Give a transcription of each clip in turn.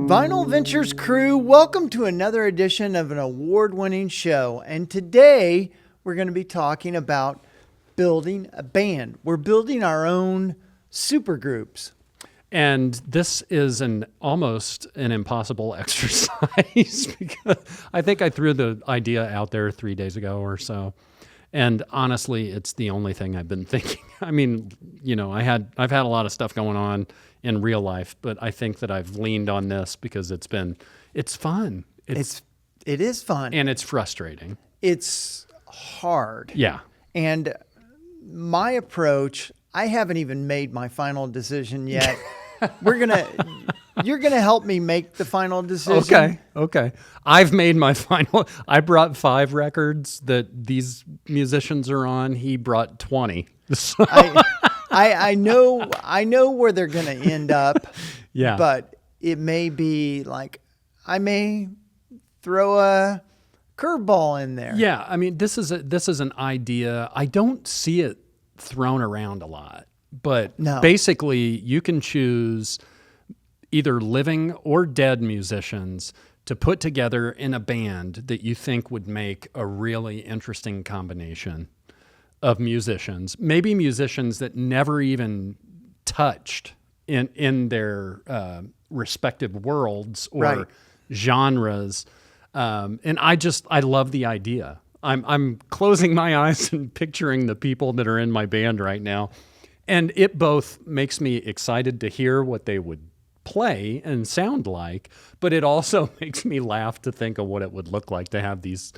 Vinyl Ventures crew, welcome to another edition of an award-winning show. And today we're going to be talking about building a band. We're building our own supergroups. And this is almost an impossible exercise because I think I threw the idea out there 3 days ago or so. And honestly, it's the only thing I've been thinking. I mean, you know, I've had a lot of stuff going on in real life, but I think that I've leaned on this because it's fun. It is fun. And it's frustrating. It's hard. Yeah. And my approach, I haven't even made my final decision yet. You're gonna help me make the final decision. Okay. I've made my final. I brought 5 records that these musicians are on. He brought 20. So. I know where they're gonna end up. Yeah. But it may be like I may throw a curveball in there. Yeah. I mean, this is an idea. I don't see it thrown around a lot. But no. Basically, you can choose either living or dead musicians to put together in a band that you think would make a really interesting combination of musicians. Maybe musicians that never even touched in their respective worlds or right. genres. And I love the idea. I'm closing my eyes and picturing the people that are in my band right now. And it both makes me excited to hear what they would play and sound like, but it also makes me laugh to think of what it would look like to have these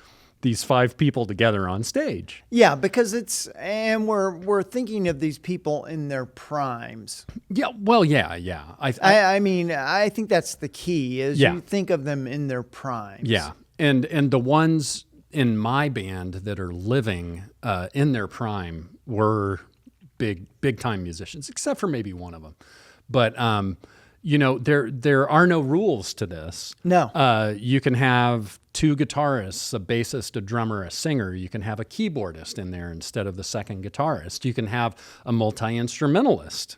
5 people together on stage. Yeah, because we're thinking of these people in their primes. Yeah, well, yeah. I mean, I think that's the key is yeah. You think of them in their primes. Yeah, and the ones in my band that are living in their prime were big time musicians, except for maybe one of them. But you know, there are no rules to this. No. You can have 2 guitarists, a bassist, a drummer, a singer. You can have a keyboardist in there instead of the second guitarist. You can have a multi-instrumentalist.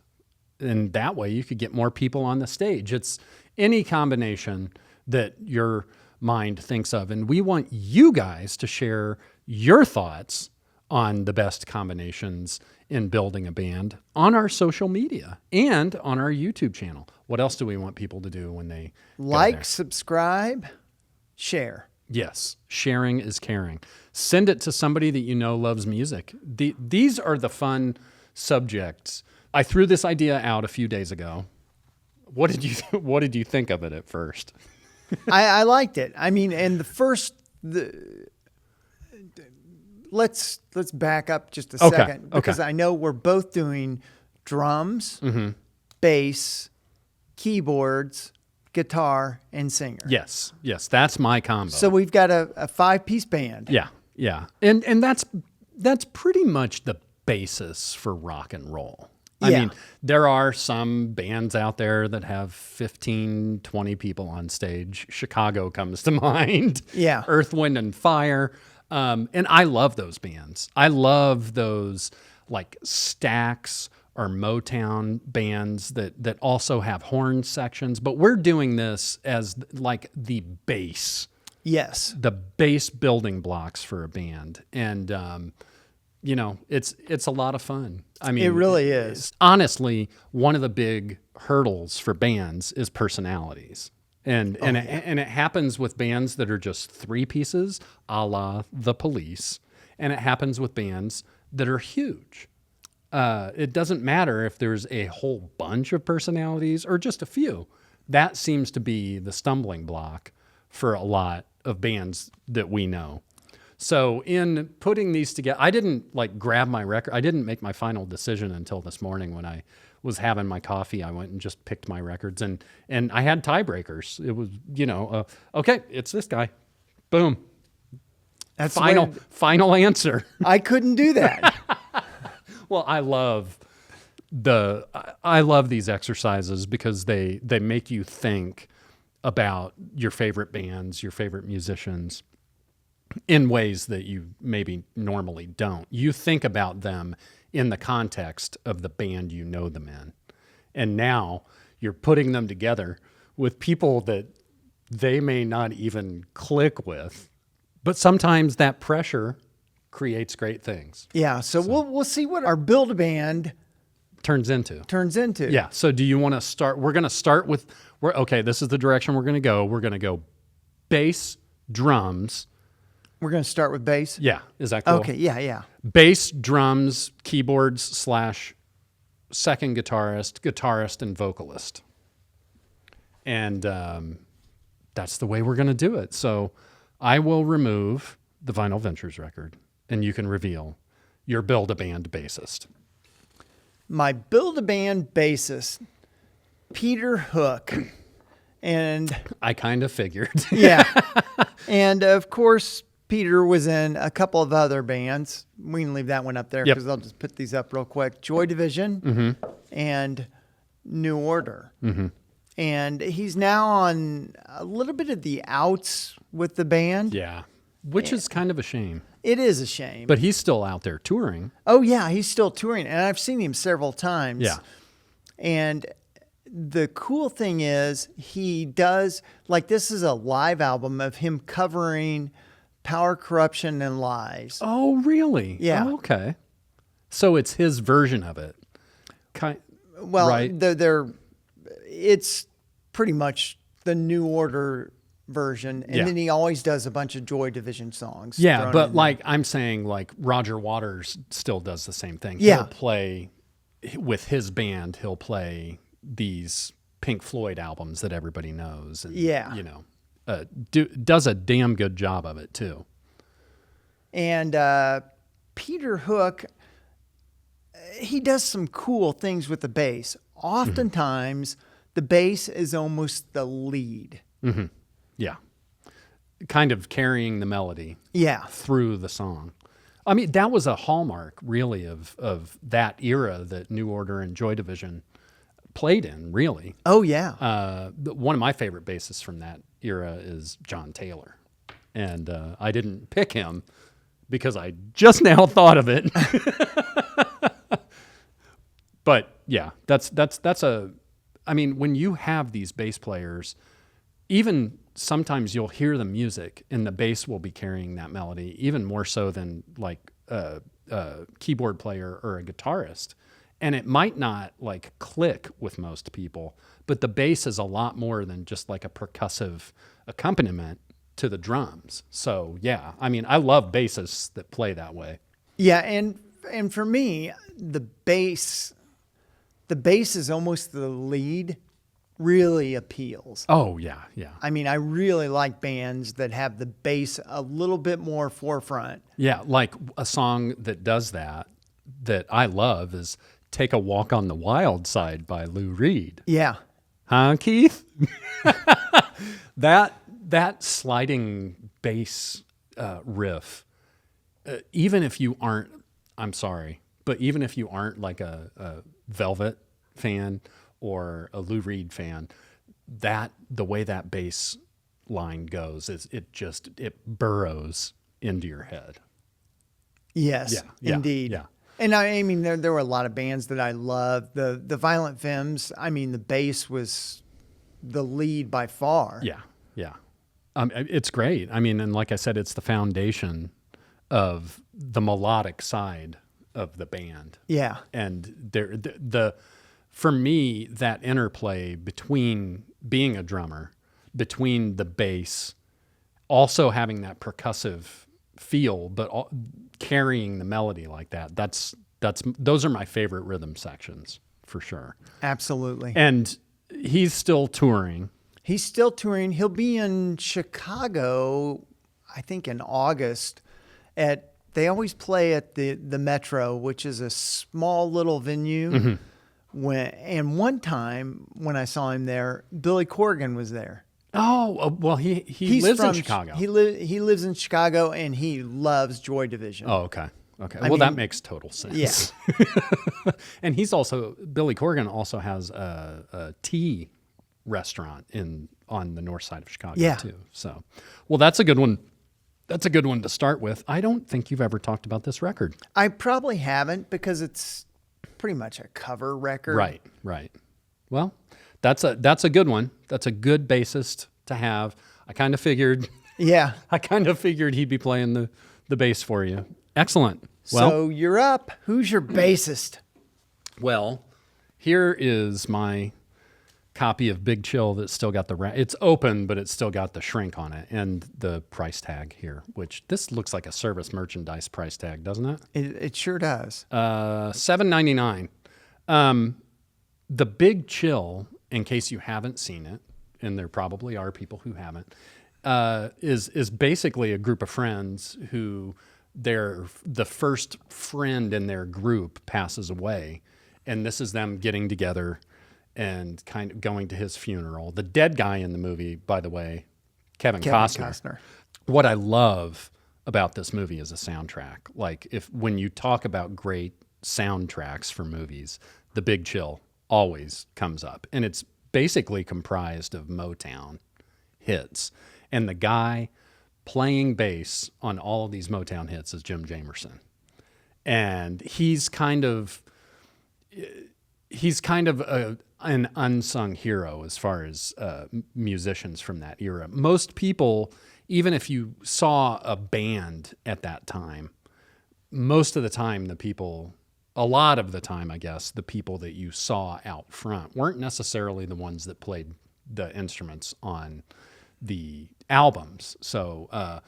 And that way you could get more people on the stage. It's any combination that your mind thinks of. And we want you guys to share your thoughts on the best combinations in building a band on our social media and on our YouTube channel. What else do we want people to do when they like, subscribe, share? Yes, sharing is caring. Send it to somebody that you know loves music. These are the fun subjects. I threw this idea out a few days ago. What did you think of it at first? I liked it. I mean, and let's back up just a second because I know we're both doing drums, mm-hmm. bass, keyboards, guitar, and singer. Yes, that's my combo. So we've got a 5-piece band. Yeah, and that's pretty much the basis for rock and roll. I mean, there are some bands out there that have 15, 20 people on stage. Chicago comes to mind. Yeah, Earth, Wind, and Fire. And I love those bands. I love those like Stax or Motown bands that also have horn sections. But we're doing this as like the base. Yes. The base building blocks for a band. And, you know, it's a lot of fun. I mean, it really is. Honestly, one of the big hurdles for bands is personalities. And it happens with bands that are just 3 pieces, a la The Police, and it happens with bands that are huge. It doesn't matter if there's a whole bunch of personalities or just a few. That seems to be the stumbling block for a lot of bands that we know. So in putting these together, I didn't like grab my record. I didn't make my final decision until this morning when I was having my coffee. I went and just picked my records and I had tiebreakers. It was, you know, okay, it's this guy. Boom. That's final answer. I couldn't do that. Well, I love these exercises because they make you think about your favorite bands, your favorite musicians in ways that you maybe normally don't. You think about them in the context of the band you know them in. And now you're putting them together with people that they may not even click with. But sometimes that pressure creates great things. Yeah. So we'll see what our Build-A-Band Turns into. turns into. Yeah. So do you want to start? We're going to start with, okay, this is the direction we're going to go. We're going to go bass, drums. We're going to start with bass. Yeah. Is that cool? Okay. Yeah. Bass, drums, keyboards / second guitarist, and vocalist. And that's the way we're going to do it. So I will remove the Vinyl Ventures record, and you can reveal your Build-A-Band bassist. My Build-A-Band bassist, Peter Hook. And I kind of figured. yeah. And of course, Peter was in a couple of other bands. We can leave that one up there because I'll just put these up real quick. Joy Division and New Order. And he's now on a little bit of the outs with the band. Yeah. Which is kind of a shame. It is a shame. But he's still out there touring. Oh, yeah. He's still touring. And I've seen him several times. Yeah. And the cool thing is he does, like, this is a live album of him covering Power, Corruption, and Lies. Oh, really? Yeah. Oh, okay. So it's his version of it. Well, right? it's pretty much the New Order version, and then he always does a bunch of Joy Division songs. Yeah, but like I'm saying, like Roger Waters still does the same thing. Yeah. He'll play with his band. He'll play these Pink Floyd albums that everybody knows, and you know, does a damn good job of it too. And Peter Hook, he does some cool things with the bass. Oftentimes, the bass is almost the lead. Yeah. Kind of carrying the melody through the song. I mean, that was a hallmark, really, of that era that New Order and Joy Division played in, really. Oh, yeah. One of my favorite bassists from that era is John Taylor. And I didn't pick him because I just now thought of it. But, yeah, that's I mean, when you have these bass players, even sometimes you'll hear the music and the bass will be carrying that melody, even more so than like a keyboard player or a guitarist. And it might not like click with most people, but the bass is a lot more than just like a percussive accompaniment to the drums. So yeah, I mean, I love bassists that play that way. Yeah, and for me, the bass is almost the lead. Really appeals. Oh, yeah. I mean, I really like bands that have the bass a little bit more forefront. Yeah, like a song that does that I love is Take a Walk on the Wild Side by Lou Reed. Yeah. Huh, Keith? That sliding bass riff, even if you aren't, I'm sorry, but even if you aren't like a Velvet fan or a Lou Reed fan, the way that bass line goes is it burrows into your head. Yes, indeed. Yeah. And I mean, there were a lot of bands that I loved. The Violent Femmes, I mean, the bass was the lead by far. Yeah. It's great. I mean, and like I said, it's the foundation of the melodic side of the band. Yeah. And for me, that interplay between being a drummer, between the bass, also having that percussive feel, but carrying the melody like that, those are my favorite rhythm sections for sure. Absolutely. And he's still touring. He'll be in Chicago, I think in August. They always play at the Metro, which is a small little venue. And one time when I saw him there, Billy Corgan was there. Oh, well, he lives in Chicago. He lives in Chicago, and he loves Joy Division. Oh, okay. Well, that makes total sense. Yeah. And Billy Corgan also has a tea restaurant on the north side of Chicago too. So, well, that's a good one. That's a good one to start with. I don't think you've ever talked about this record. I probably haven't because it's pretty much a cover record. Right. Well, That's a good one. That's a good bassist to have. I kind of figured Yeah. he'd be playing the bass for you. Excellent. So you're up. Who's your bassist? Well, here is my copy of Big Chill that's still got it's open, but it's still got the shrink on it and the price tag here, which this looks like a service merchandise price tag, doesn't it? It sure does. $7.99. The Big Chill, in case you haven't seen it, and there probably are people who haven't, is basically a group of friends who the first friend in their group passes away, and this is them getting together and kind of going to his funeral. The dead guy in the movie, by the way, Kevin Costner. What I love about this movie is a soundtrack. Like when you talk about great soundtracks for movies, The Big Chill always comes up, and it's basically comprised of Motown hits. And the guy playing bass on all of these Motown hits is Jim Jamerson. And he's kind of an unsung hero as far as musicians from that era. Most people, even if you saw a band at that time, most of the time a lot of the time, I guess, the people that you saw out front weren't necessarily the ones that played the instruments on the albums. So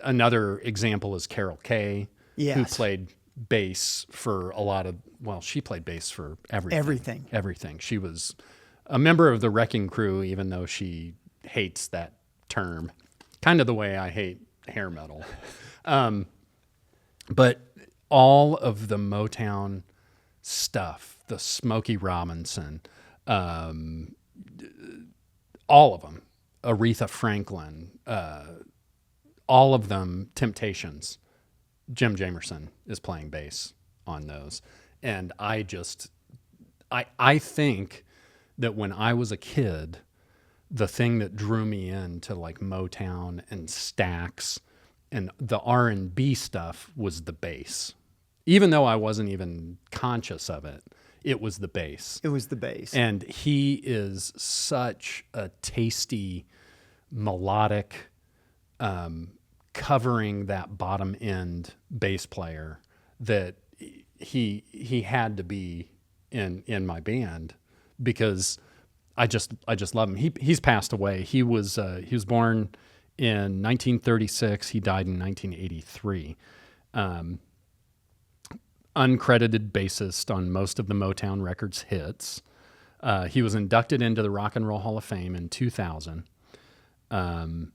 another example is Carol Kay, who played bass for she played bass for everything. She was a member of the Wrecking Crew, even though she hates that term, kind of the way I hate hair metal. But all of the Motown stuff, the Smokey Robinson, all of them, Aretha Franklin, all of them, Temptations, Jim Jamerson is playing bass on those. And I think that when I was a kid, the thing that drew me into like Motown and Stax and the R&B stuff was the bass. Even though I wasn't even conscious of it, it was the bass. It was the bass. And he is such a tasty, melodic, covering that bottom end bass player that he had to be in my band because I just love him. He's passed away. He was born in 1936. He died in 1983. Uncredited bassist on most of the Motown Records hits. He was inducted into the Rock and Roll Hall of Fame in 2000. And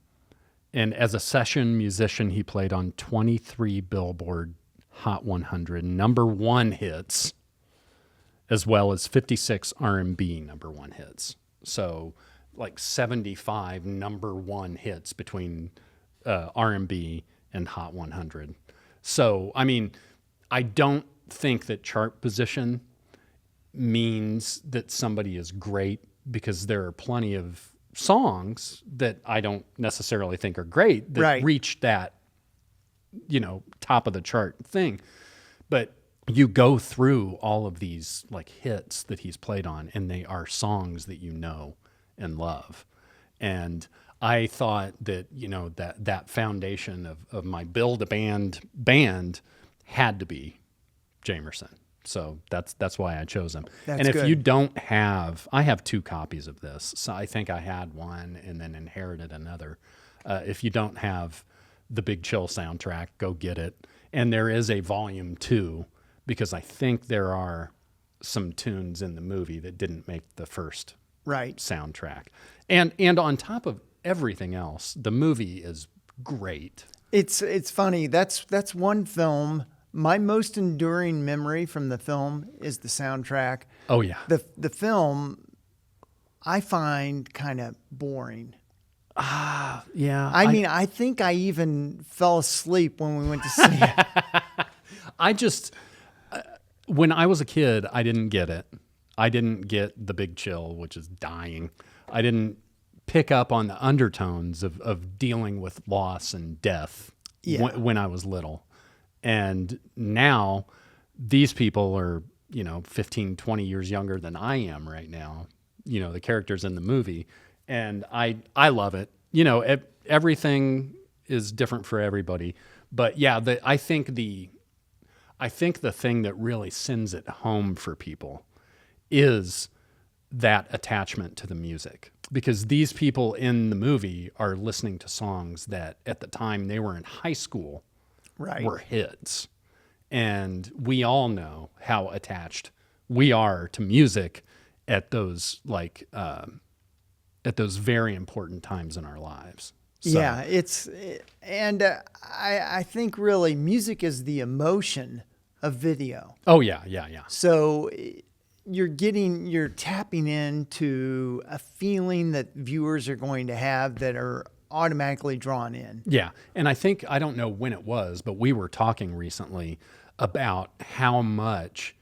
as a session musician, he played on 23 Billboard Hot 100 number one hits, as well as 56 R&B number one hits. So like 75 number one hits between R&B and Hot 100. So, I mean, I don't think that chart position means that somebody is great, because there are plenty of songs that I don't necessarily think are great that reach that, top of the chart thing. But you go through all of these like hits that he's played on, and they are songs that you know and love. And I thought that, that foundation of my build a band had to be Jamerson. So that's why I chose him. And if you don't have, I have 2 copies of this. So I think I had one and then inherited another. If you don't have the Big Chill soundtrack, go get it. And there is a volume 2, because I think there are some tunes in the movie that didn't make the first soundtrack. And on top of everything else, the movie is great. It's funny. That's one film. My most enduring memory from the film is the soundtrack. Oh yeah. The film I find kind of boring. Yeah. I mean, I think I even fell asleep when we went to see it. When I was a kid, I didn't get it. I didn't get the Big Chill, which is dying. I didn't pick up on the undertones of dealing with loss and death when I was little. And now these people are, 15, 20 years younger than I am right now. the characters in the movie. And I love it. Everything is different for everybody. But yeah, I think the thing that really sends it home for people is that attachment to the music, because these people in the movie are listening to songs that at the time they were in high school were hits. And we all know how attached we are to music at those very important times in our lives. So, yeah, I think really music is the emotion of video. oh yeah. So you're tapping into a feeling that viewers are going to have that are automatically drawn in. Yeah. And I don't know when it was, but we were talking recently about how much,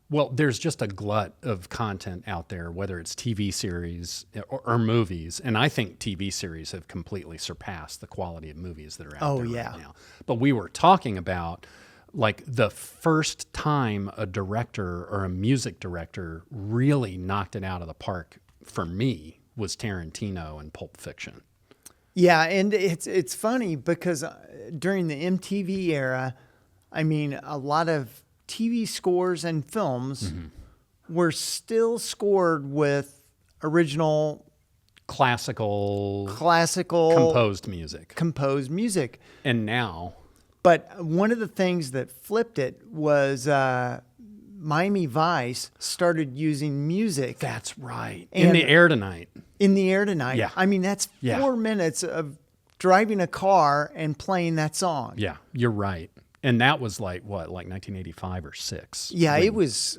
well, there's just a glut of content out there, whether it's TV series or movies. And I think TV series have completely surpassed the quality of movies that are out there right now. But we were talking about like the first time a director or a music director really knocked it out of the park for me was Tarantino in Pulp Fiction. Yeah, and it's funny because during the MTV era, I mean, a lot of TV scores and films were still scored with original classical composed music. And now, but one of the things that flipped it was Miami Vice started using music. That's right. In the Air Tonight. In the Air Tonight. Yeah. I mean, that's 4 minutes of driving a car and playing that song. Yeah, you're right. And that was like 1985 or 6. Yeah, it was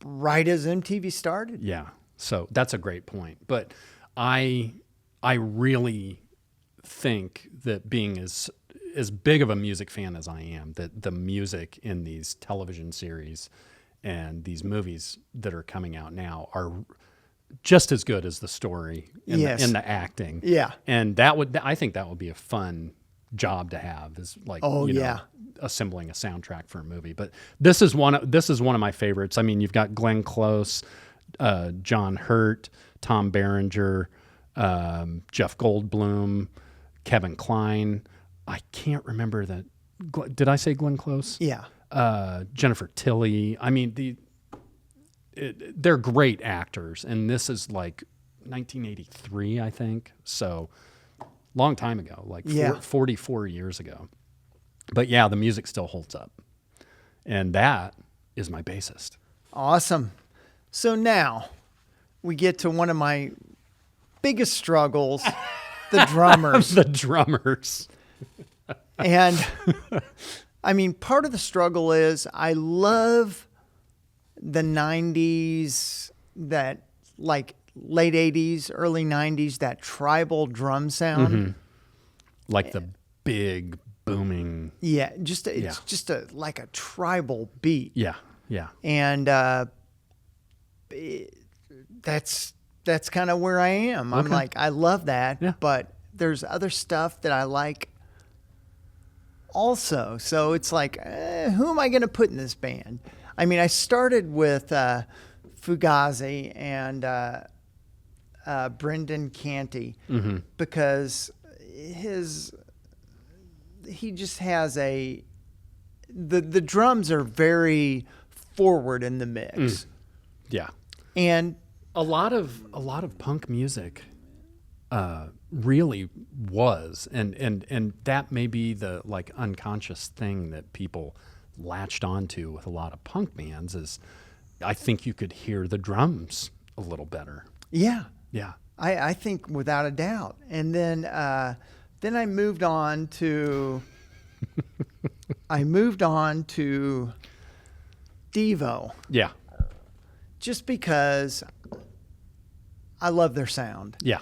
right as MTV started. Yeah. So that's a great point. But I really think that being as big of a music fan as I am, that the music in these television series and these movies that are coming out now are just as good as the story and, the acting. Yeah. And I think that would be a fun job to have, is like, assembling a soundtrack for a movie. But this is one of my favorites. I mean, you've got Glenn Close, John Hurt, Tom Berenger, Jeff Goldblum, Kevin Kline. I can't remember that. Did I say Glenn Close? Yeah. Jennifer Tilly. I mean, they're great actors, and this is like 1983, I think. So long time ago, like 44 years ago. But yeah, the music still holds up. And that is my bassist. Awesome. So now we get to one of my biggest struggles, the drummers. The drummers. And I mean, part of the struggle is I love the 90s, that like late 80s, early 90s, that tribal drum sound. Like the big booming. Yeah, it's just like a tribal beat. Yeah, yeah. And that's kind of where I am. I'm like, I love that, but there's other stuff that I like also. So it's like, who am I going to put in this band? I mean, I started with Fugazi and Brendan Canty because he just has the drums are very forward in the mix. Yeah. And a lot of punk music really was, and that may be the like unconscious thing that people latched onto with a lot of punk bands, is I think you could hear the drums a little better. Yeah. Yeah. I think without a doubt. And then I moved on to Devo. Yeah. Just because I love their sound. Yeah.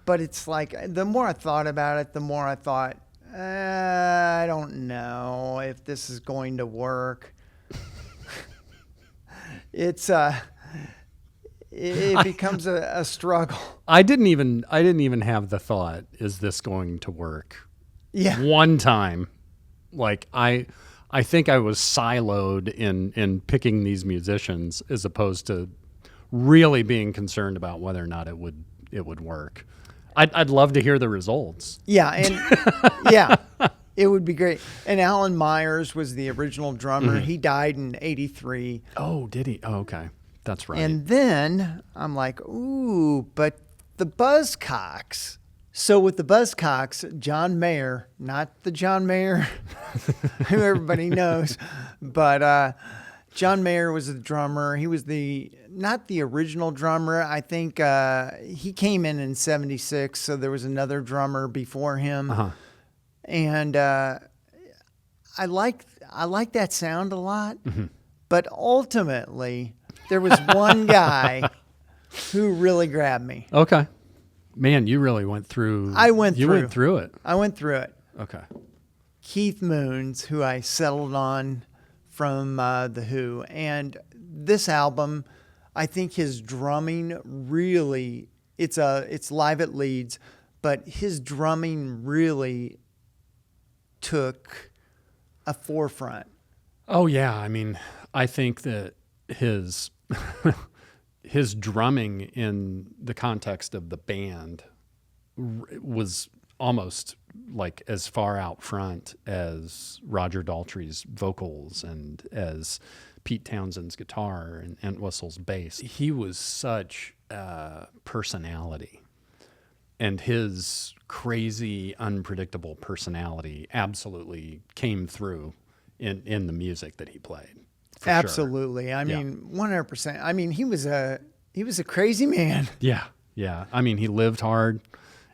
But it's like, the more I thought about it, the more I thought, I don't know if this is going to work. It becomes a struggle. I didn't even have the thought, is this going to work? Yeah. One time, like I think I was siloed in picking these musicians as opposed to really being concerned about whether or not it would work. I'd love to hear the results. Yeah, and yeah, it would be great. And Alan Myers was the original drummer. He died in '83. Oh, did he? Oh, okay. That's right. And then I'm like, ooh, but the Buzzcocks. So with the Buzzcocks, John Mayer, not the John Mayer who everybody knows, but John Mayer was the drummer. He was not the original drummer. I think he came in '76, so there was another drummer before him. And I like that sound a lot. But ultimately, there was one guy who really grabbed me. Okay. Man, you really went through. I went You through. went through it. I went through it. Okay. Keith Moon's, who I settled on from The Who. And this album, I think his drumming really, it's live at Leeds, but his drumming really took a forefront. Oh yeah, I mean, I think that his his drumming in the context of the band was almost like as far out front as Roger Daltrey's vocals and as Pete Townsend's guitar and Entwistle's bass. He was such a personality, and his crazy, unpredictable personality absolutely came through in the music that he played. For Absolutely. Sure. I mean, 100%. I mean, he was a crazy man. Yeah. Yeah. I mean, he lived hard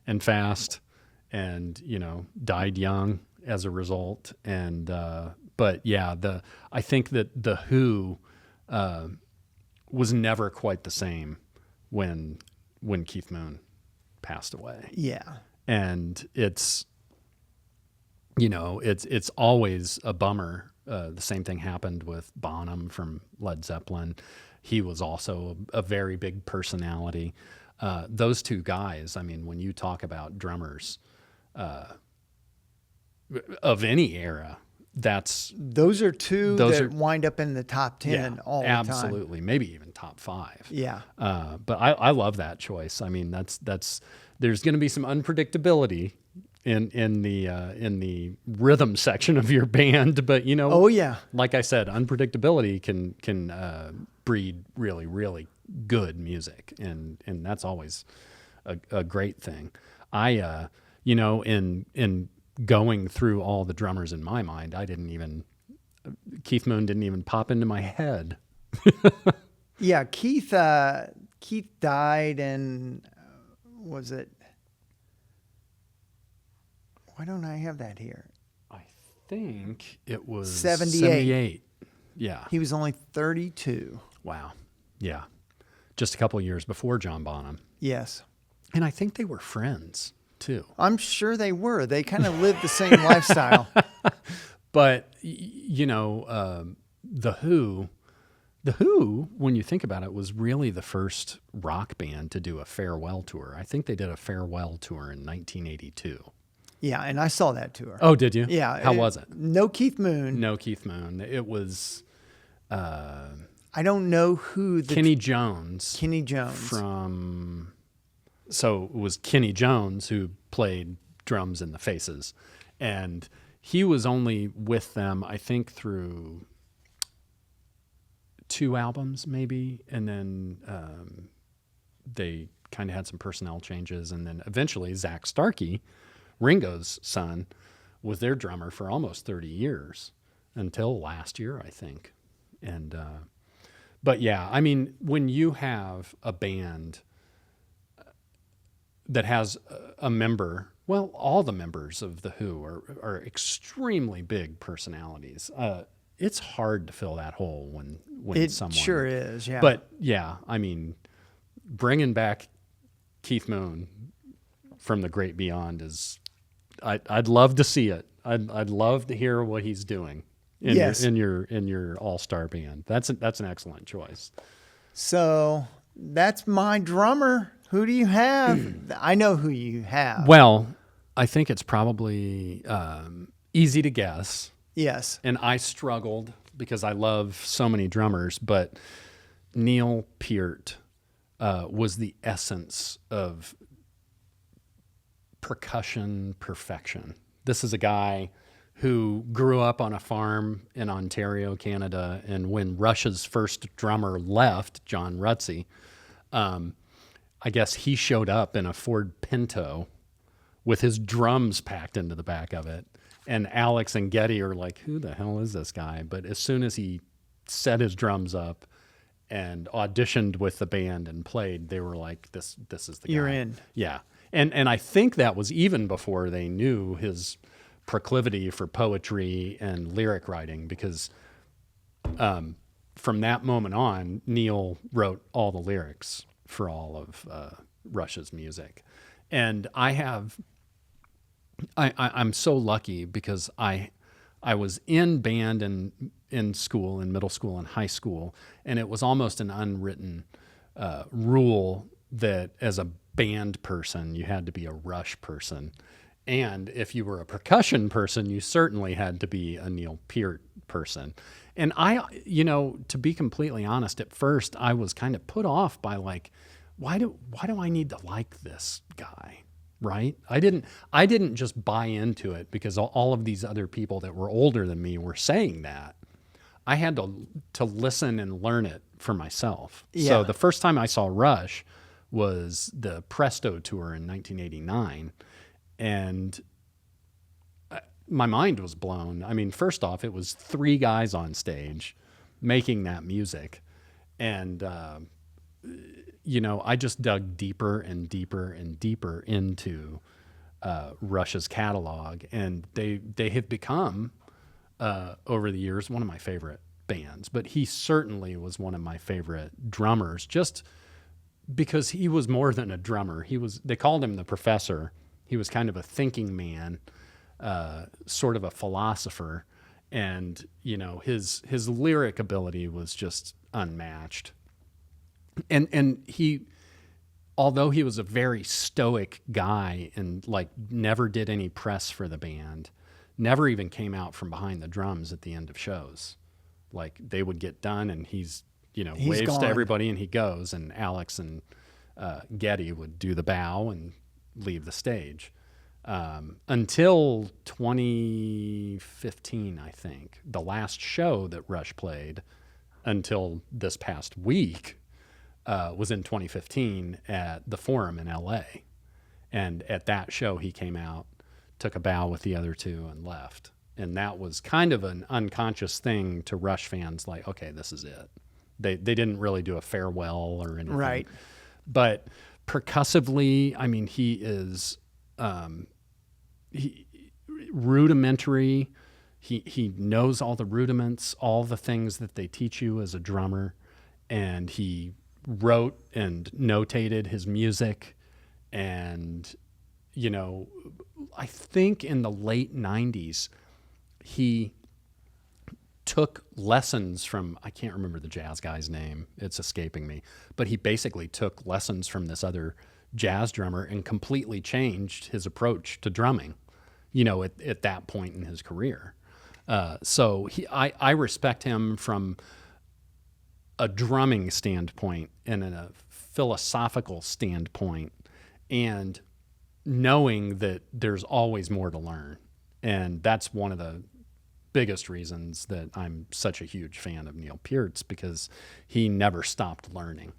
and fast and, died young as a result. And, but yeah, I think that the Who, was never quite the same when Keith Moon passed away. Yeah. And it's always a bummer. The same thing happened with Bonham from Led Zeppelin. He was also a very big personality. Those two guys, I mean, when you talk about drummers of any era, those are two that wind up in the top 10 all the time. Absolutely, maybe even top 5. Yeah. But I love that choice. I mean, that's there's going to be some unpredictability in the rhythm section of your band, but Oh yeah. like I said, unpredictability can breed really, really good music, and that's always a great thing. I in going through all the drummers in my mind, Keith Moon didn't even pop into my head. Yeah, Keith died in was it? Why don't I have that here? I think it was 78. Yeah. He was only 32. Wow. Yeah. Just a couple of years before John Bonham. Yes. And I think they were friends too. I'm sure they were. They kind of lived the same lifestyle. But, The Who, when you think about it, was really the first rock band to do a farewell tour. I think they did a farewell tour in 1982. Yeah, and I saw that tour. Oh, did you? Yeah. How was it? No Keith Moon. No Keith Moon. It was I don't know who the Kenny Jones. Kenny Jones. So it was Kenny Jones who played drums in the Faces. And he was only with them, I think, through 2 albums maybe. And then they kind of had some personnel changes. And then eventually Zach Starkey, Ringo's son, was their drummer for almost 30 years until last year, I think. And but yeah, I mean, when you have a band that has a member, well, all the members of The Who are extremely big personalities. It's hard to fill that hole when It someone sure is, yeah. But yeah, I mean, bringing back Keith Moon from the great beyond is, I'd love to see it. I'd love to hear what he's doing in your all-star band. That's an excellent choice. So that's my drummer. Who do you have? I know who you have. Well, I think it's probably easy to guess. Yes. And I struggled because I love so many drummers, but Neil Peart was the essence of percussion perfection. This is a guy who grew up on a farm in Ontario, Canada, and when Rush's first drummer left, John Rutsey, I guess he showed up in a Ford Pinto with his drums packed into the back of it. And Alex and Getty are like, who the hell is this guy? But as soon as he set his drums up and auditioned with the band and played, they were like, this is the guy. You're in. Yeah. And I think that was even before they knew his proclivity for poetry and lyric writing, because from that moment on, Neil wrote all the lyrics for all of Rush's music. And I'm so lucky because I was in band in school, in middle school and high school, and it was almost an unwritten rule that as a band person, you had to be a Rush person. And if you were a percussion person, you certainly had to be a Neil Peart person. And to be completely honest, at first I was kind of put off by like, why do I need to like this guy? Right? I didn't just buy into it because all of these other people that were older than me were saying that. I had to listen and learn it for myself. Yeah. So the first time I saw Rush was the Presto tour in 1989. And my mind was blown. I mean, first off, it was 3 guys on stage making that music. And, I just dug deeper and deeper and deeper into Rush's catalog. And they have become, over the years, one of my favorite bands. But he certainly was one of my favorite drummers, just because he was more than a drummer. They called him the professor. He was kind of a thinking man, sort of a philosopher, and his lyric ability was just unmatched. And he, although he was a very stoic guy and like never did any press for the band, never even came out from behind the drums at the end of shows. Like they would get done and he's waves gone to everybody and he goes, and Alex and Getty would do the bow and leave the stage. Until 2015, I think, the last show that Rush played until this past week was in 2015 at the Forum in LA. And at that show, he came out, took a bow with the other 2 and left. And that was kind of an unconscious thing to Rush fans, like, okay, this is it. They didn't really do a farewell or anything. Right. But percussively, I mean, he is rudimentary. He knows all the rudiments, all the things that they teach you as a drummer, and he wrote and notated his music. And I think in the late 90s he took lessons from, I can't remember the jazz guy's name, it's escaping me, but he basically took lessons from this other jazz drummer and completely changed his approach to drumming, at that point in his career. So I respect him from a drumming standpoint and in a philosophical standpoint, and knowing that there's always more to learn. And that's one of the biggest reasons that I'm such a huge fan of Neil Peart's, because he never stopped learning.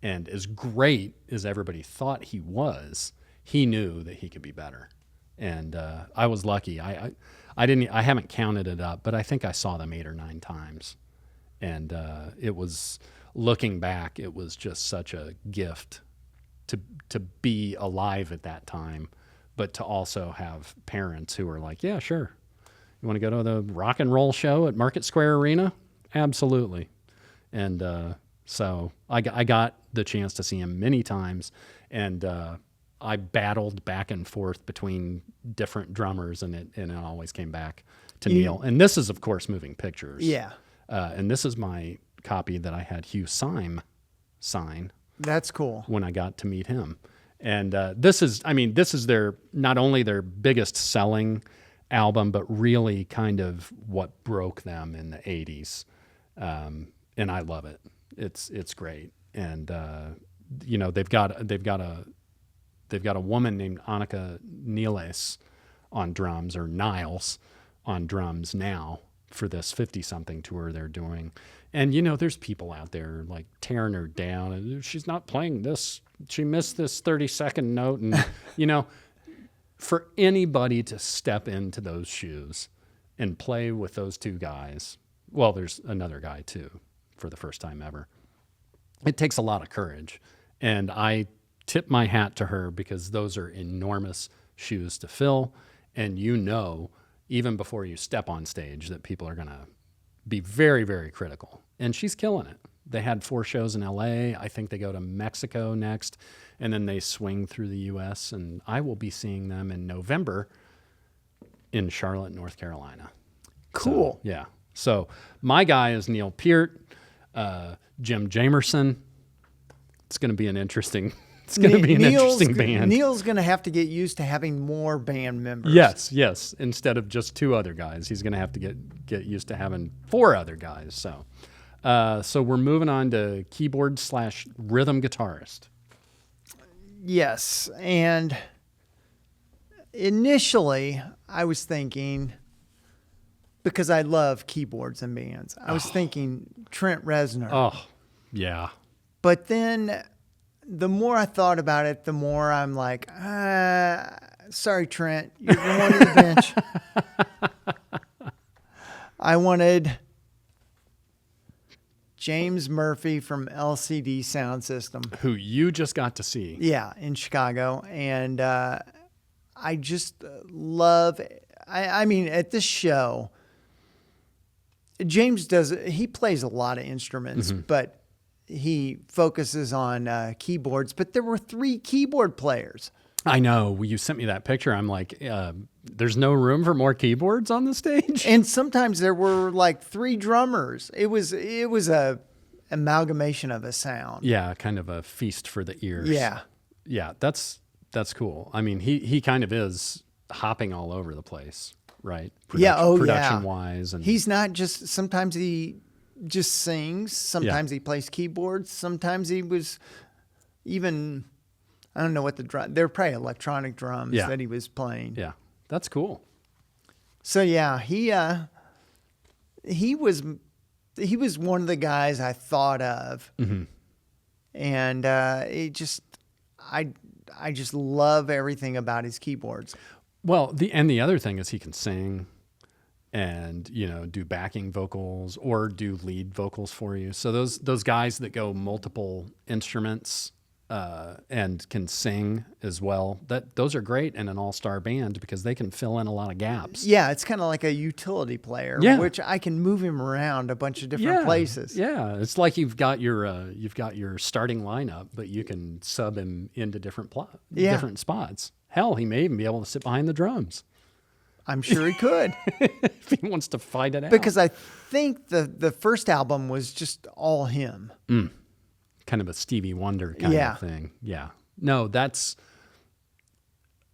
And as great as everybody thought he was, he knew that he could be better. And I was lucky. I haven't counted it up, but I think I saw them 8 or 9 times. And it was, looking back, it was just such a gift to be alive at that time, but to also have parents who were like, yeah, sure. You want to go to the rock and roll show at Market Square Arena? Absolutely. And so I got the chance to see him many times, and I battled back and forth between different drummers, and it always came back to Neil. And this is, of course, Moving Pictures. Yeah. And this is my copy that I had Hugh Syme sign. That's cool. When I got to meet him. And this is their, not only their biggest selling album, but really kind of what broke them in the 80s. And I love it. It's great. And you know, they've got a woman named Annika Niles on drums, or Niles on drums now for this 50-something tour they're doing. And, you know, there's people out there like tearing her down. And she's not playing this. She missed this 30-second note. And, you know, for anybody to step into those shoes and play with those two guys, well, there's another guy too, for the first time ever. It takes a lot of courage. And I tip my hat to her, because those are enormous shoes to fill. And you know, even before you step on stage, that people are going to be very, very critical. And she's killing it. They had 4 shows in LA. I think they go to Mexico next, and then they swing through the US. And I will be seeing them in November in Charlotte, North Carolina. Cool. So, yeah. So my guy is Neil Peart, Jim Jamerson. It's going to be an interesting band. Neil's going to have to get used to having more band members. Yes. Instead of just 2 other guys, he's going to have to get used to having 4 other guys. So we're moving on to keyboard/rhythm guitarist. Yes, and initially I was thinking, because I love keyboards and bands, I was thinking Trent Reznor. Oh, yeah. But then the more I thought about it, the more I'm like, sorry, Trent, you're going to the bench. I wanted James Murphy from LCD Sound System, who you just got to see. Yeah, in Chicago. And I just love, I mean, at this show, James he plays a lot of instruments, but he focuses on keyboards. But there were 3 keyboard players. I know. You sent me that picture. I'm like, there's no room for more keyboards on the stage. And sometimes there were like 3 drummers. It was a amalgamation of a sound. Yeah, kind of a feast for the ears. Yeah, that's cool. I mean, he kind of is hopping all over the place, right? Production wise, and he's not just. Sometimes he just sings. Sometimes he plays keyboards. Sometimes he was even. I don't know what the drum. They're probably electronic drums that he was playing. Yeah, that's cool. So yeah, he was one of the guys I thought of, and I just love everything about his keyboards. Well, the other thing is he can sing, and do backing vocals or do lead vocals for you. So those guys that go multiple instruments. And can sing as well. Those are great in an all-star band, because they can fill in a lot of gaps. Yeah, it's kind of like a utility player, which I can move him around a bunch of different places. Yeah, it's like you've got your starting lineup, but you can sub him into different different spots. Hell, he may even be able to sit behind the drums. I'm sure he could. If he wants to fight it out. Because I think the first album was just all him. Kind of a Stevie Wonder kind of thing. Yeah. No,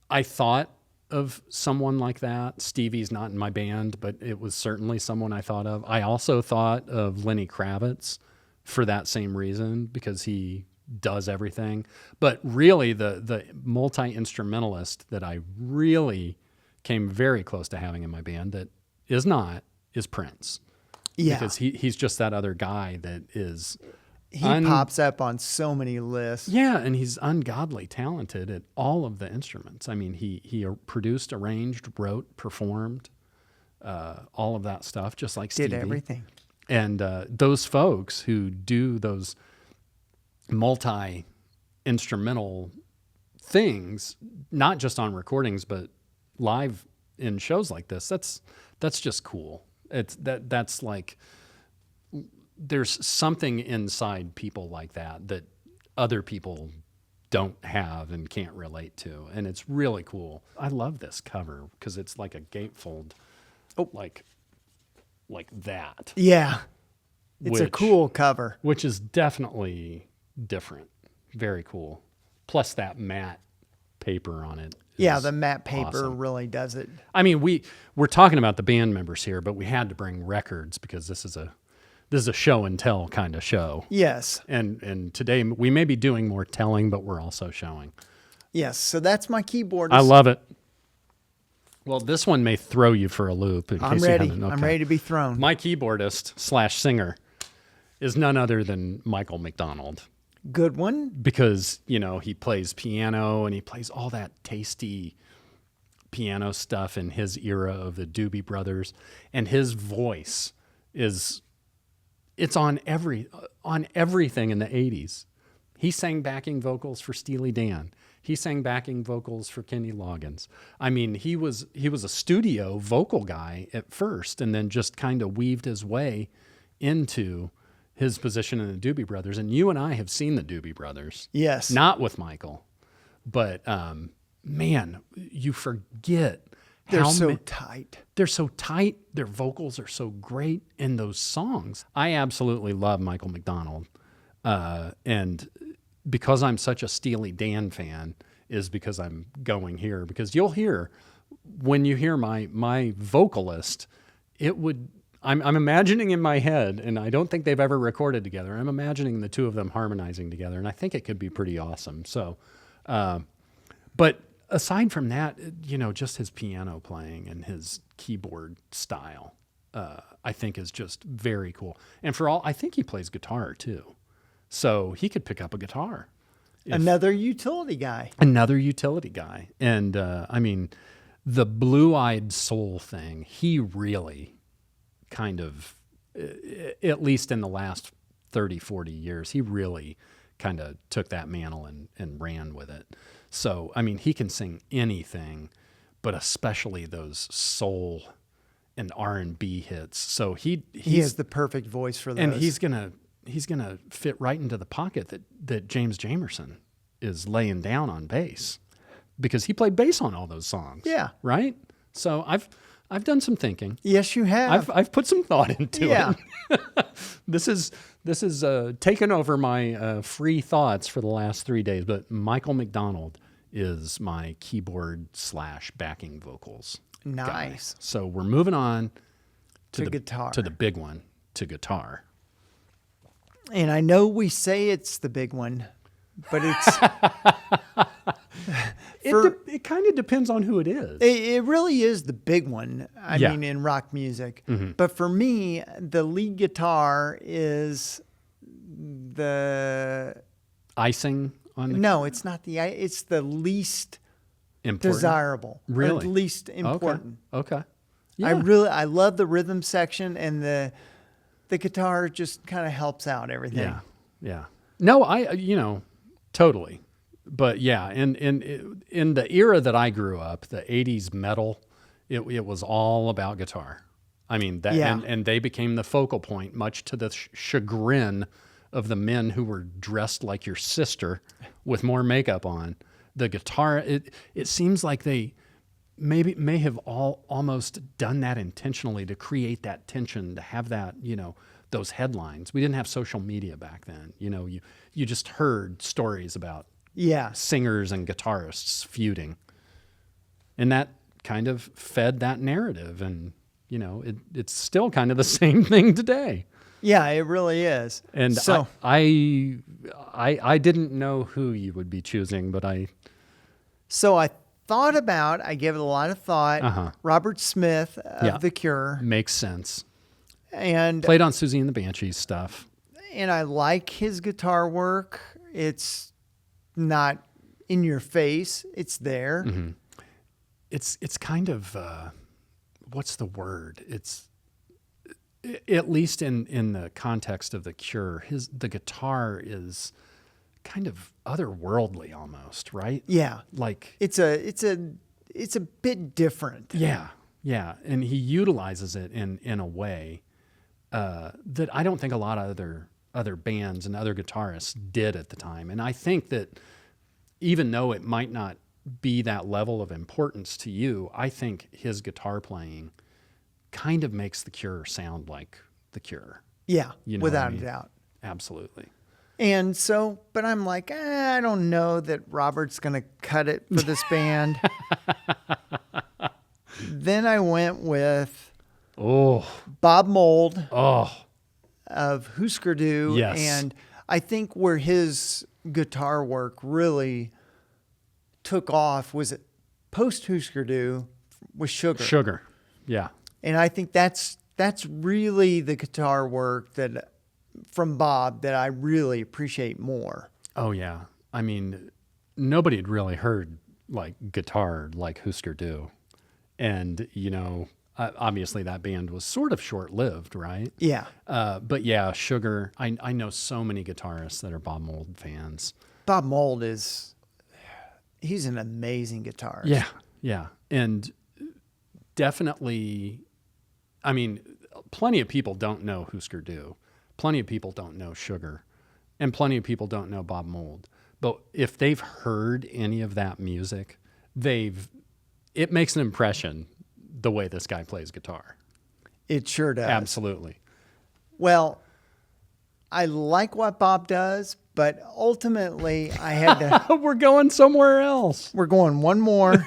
I thought of someone like that. Stevie's not in my band, but it was certainly someone I thought of. I also thought of Lenny Kravitz for that same reason, because he does everything. But really the multi-instrumentalist that I really came very close to having in my band that is Prince. Yeah. Because he's just that other guy that is... He pops up on so many lists. Yeah, and he's ungodly talented at all of the instruments. I mean, he produced, arranged, wrote, performed, all of that stuff, just like Stevie. Did everything. And those folks who do those multi-instrumental things, not just on recordings, but live in shows like this, that's just cool. That's like... There's something inside people like that other people don't have and can't relate to. And it's really cool. I love this cover because it's like a gatefold, like that. Yeah. It's a cool cover. Which is definitely different. Very cool. Plus that matte paper on it. Yeah, the matte paper awesome. Really does it. I mean, we're talking about the band members here, but we had to bring records because this is a this is a show and tell kind of show. Yes. And today we may be doing more telling, but we're also showing. Yes. So that's my keyboard. I love it. Well, this one may throw you for a loop. I'm ready. I'm ready to be thrown. My keyboardist / singer is none other than Michael McDonald. Good one. Because, he plays piano and he plays all that tasty piano stuff in his era of the Doobie Brothers. And his voice it's on everything in the 80s. He sang backing vocals for Steely Dan. He sang backing vocals for Kenny Loggins. I mean, he was a studio vocal guy at first, and then just kind of weaved his way into his position in the Doobie Brothers. And you and I have seen the Doobie Brothers. Yes. Not with Michael, but man, you forget they're so tight. They're so tight. Their vocals are so great in those songs. I absolutely love Michael McDonald, and because I'm such a Steely Dan fan is because I'm going here. Because you'll hear, when you hear my vocalist, I'm imagining in my head, and I don't think they've ever recorded together, I'm imagining the two of them harmonizing together, and I think it could be pretty awesome. So, but aside from that, just his piano playing and his keyboard style, I think is just very cool. And I think he plays guitar too. So he could pick up a guitar. Another utility guy. And I mean, the blue-eyed soul thing, he really kind of, at least in the last 30, 40 years, he really kind of took that mantle and ran with it. So, I mean, he can sing anything, but especially those soul and R&B hits. So he has the perfect voice for those. And he's gonna fit right into the pocket that James Jamerson is laying down on bass, because he played bass on all those songs. Yeah. Right? So I've done some thinking. Yes, you have. I've put some thought into it. This is taken over my free thoughts for the last 3 days. But Michael McDonald is my keyboard / backing vocals. Nice. Guy. So we're moving on to guitar, to the big one, to guitar. And I know we say it's the big one, but it's it kind of depends on who it is. It really is the big one. I mean, in rock music. Mm-hmm. But for me, the lead guitar is the icing on the. No, it's not it's the least important? Desirable. Really? Or least important. Okay. Yeah. I love the rhythm section, and the guitar just kind of helps out everything. Yeah. No, totally. But yeah, in the era that I grew up, the 80s metal, it was all about guitar. I mean, and they became the focal point, much to the chagrin of the men who were dressed like your sister with more makeup on. The guitar, it seems like they may have almost done that intentionally to create that tension, to have that, those headlines. We didn't have social media back then. You just heard stories about singers and guitarists feuding. And that kind of fed that narrative. And, it's still kind of the same thing today. Yeah, it really is. And so I didn't know who you would be choosing, but So I gave it a lot of thought. Robert Smith of The Cure. Makes sense. And played on Susie and the Banshees stuff. And I like his guitar work. It's not in your face. It's there. Mm-hmm. It's kind of, what's the word? It's, at least in the context of The Cure, the guitar is kind of otherworldly almost, right? Yeah. Like it's a bit different. Yeah. And he utilizes it in a way that I don't think a lot of other bands and other guitarists did at the time. And I think that even though it might not be that level of importance to you, I think his guitar playing kind of makes The Cure sound like The Cure. Yeah, without a doubt. Absolutely. And so, but I'm like, I don't know that Robert's going to cut it for this band. Then I went with Bob Mould. of Husker Du. Yes. And I think where his guitar work really took off was post Husker Du with Sugar. Sugar. Yeah. And I think that's really the guitar work that from Bob that I really appreciate more. Oh yeah. I mean, nobody had really heard like guitar like Husker Du. And, obviously that band was sort of short-lived, right? Yeah. But yeah, Sugar, I know so many guitarists that are Bob Mould fans. Bob Mould he's an amazing guitarist. Yeah. Yeah. And definitely, I mean, plenty of people don't know Husker Du. Plenty of people don't know Sugar. And plenty of people don't know Bob Mould. But if they've heard any of that music, it makes an impression the way this guy plays guitar. It sure does. Absolutely. Well, I like what Bob does, but ultimately I had to. We're going somewhere else. We're going one more.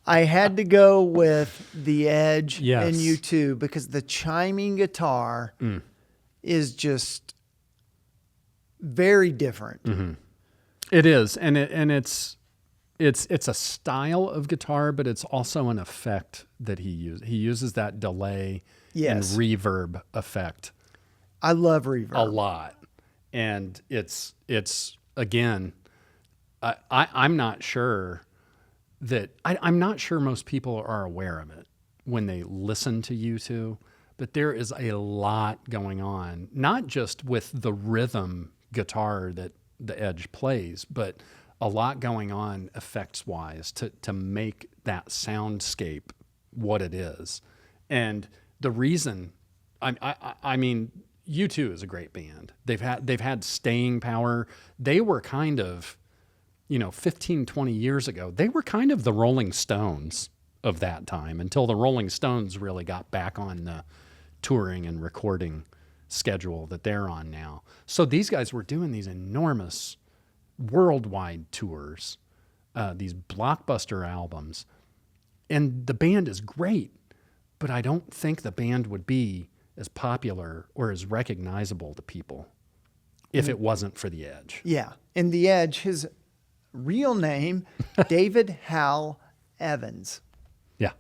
I had to go with The Edge Yes. and U2 because the chiming guitar is just very different. Mm-hmm. It is, and it's a style of guitar, but it's also an effect that he uses. He uses that delay Yes. and reverb effect I love reverb. a lot, and it's again, I'm not sure that I'm not sure most people are aware of it when they listen to U2, but there is a lot going on, not just with the rhythm guitar that the Edge plays, but a lot going on effects wise to make that soundscape what it is. And the reason, I mean, U2 is a great band. They've had staying power. They were kind of, 15, 20 years ago, they were kind of the Rolling Stones of that time until the Rolling Stones really got back on the touring and recording schedule that they're on now. So these guys were doing these enormous worldwide tours, these blockbuster albums, and the band is great, but I don't think the band would be as popular or as recognizable to people if it wasn't for the Edge. Yeah. And The Edge, his real name, David Hal Evans. Yeah.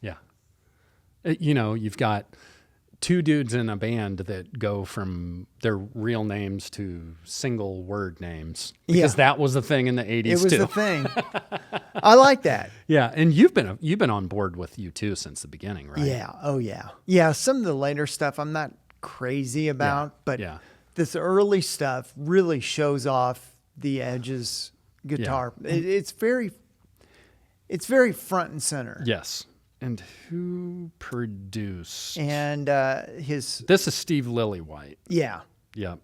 Yeah. You've got two dudes in a band that go from their real names to single word names because that was the thing in the 80s It was too. the thing. I like that. Yeah, and you've been on board with U2 since the beginning, right? Yeah. Oh, yeah. Yeah. Some of the later stuff I'm not crazy about, but this early stuff really shows off the Edge's guitar. Yeah. It's very front and center. Yes. And who produced? And This is Steve Lillywhite. Yeah. Yep.